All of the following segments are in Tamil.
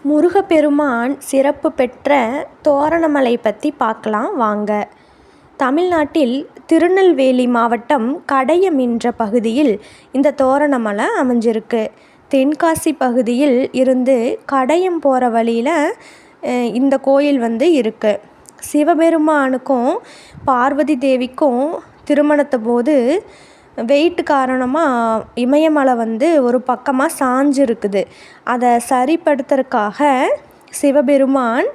முருகப்பெருமான் சிறப்பு பெற்ற தோரணமலை பற்றி பார்க்கலாம் வாங்க. தமிழ்நாட்டில் திருநெல்வேலி மாவட்டம் கடையம் என்ற பகுதியில் இந்த தோரணமலை அமைஞ்சிருக்கு. தென்காசி பகுதியில் இருந்து கடையம் போகிற வழியில் இந்த கோயில் இருக்குது. சிவபெருமானுக்கும் பார்வதி தேவிக்கும் திருமணத்தை போது வெயிட் காரணமாக இமயமலை ஒரு பக்கமாக சாஞ்சிருக்குது. அதை சரிப்படுத்துறதுக்காக சிவபெருமான்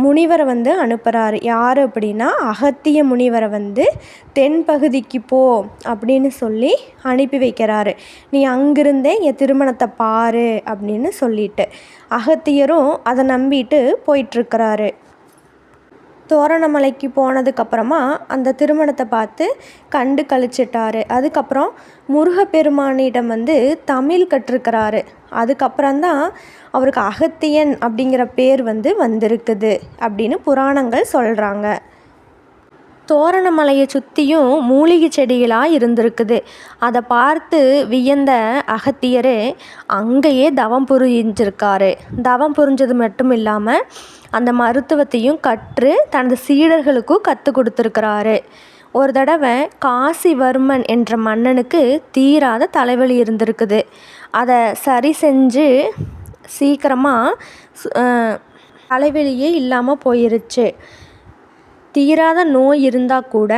முனிவரை அனுப்புகிறாரு. யார் அப்படின்னா அகத்திய முனிவரை தென்பகுதிக்கு போ அப்படின்னு சொல்லி அனுப்பி வைக்கிறாரு. நீ அங்கிருந்தே என் திருமணத்தை பாரு அப்படின்னு சொல்லிட்டு அகத்தியரும் அதை நம்பிட்டு போயிட்டுருக்கிறாரு. தோரணமலைக்கு போனதுக்கப்புறமா அந்த திருமணத்தை பார்த்து கண்டு கழிச்சிட்டாரு. அதுக்கப்புறம் முருகப்பெருமானிடம் தமிழ் கற்றுக்கிறாரு. அதுக்கப்புறம்தான் அவருக்கு அகத்தியன் அப்படிங்கிற பேர் வந்திருக்குது அப்படின்னு புராணங்கள் சொல்கிறாங்க. தோரணமலையை சுற்றியும் மூலிகை செடிகளாக இருந்திருக்குது. அதை பார்த்து வியந்த அகத்தியர் அங்கேயே தவம் புரிஞ்சிருக்காரு. தவம் புரிஞ்சது மட்டும் இல்லாமல் அந்த மருத்துவத்தையும் கற்று தனது சீடர்களுக்கும் கற்றுக் கொடுத்துருக்கிறாரு. ஒரு தடவை காசிவர்மன் என்ற மன்னனுக்கு தீராத தலைவலி இருந்திருக்குது. அதை சரி செஞ்சு சீக்கிரமாக தலைவலியே இல்லாமல் போயிருச்சு. தீராத நோய் இருந்தால் கூட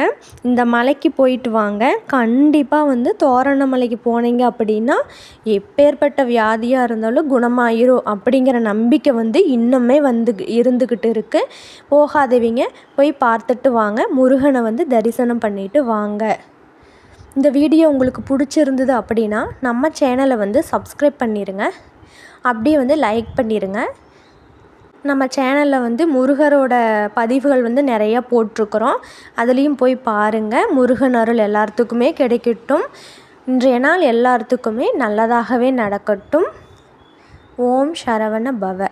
இந்த மலைக்கு போயிட்டு வாங்க. கண்டிப்பாக தோரணமலைக்கு போனீங்க அப்படின்னா எப்பேற்பட்ட வியாதியாக இருந்தாலும் குணமாயிரும் அப்படிங்கிற நம்பிக்கை இன்னுமே இருந்துக்கிட்டு இருக்குது. போகாதவங்க போய் பார்த்துட்டு வாங்க. முருகனை தரிசனம் பண்ணிட்டு வாங்க. இந்த வீடியோ உங்களுக்கு பிடிச்சிருந்தது அப்படின்னா நம்ம சேனலை சப்ஸ்கிரைப் பண்ணிடுங்க. அப்படியே லைக் பண்ணிடுங்க. நம்ம சேனலில் முருகரோட பதிவுகள் நிறையா போட்டிருக்கிறோம். அதுலேயும் போய் பாருங்கள். முருகன் அருள் எல்லாத்துக்குமே கிடைக்கட்டும். இன்றைய நாள் எல்லாத்துக்குமே நல்லதாகவே நடக்கட்டும். ஓம் சரவண பவ.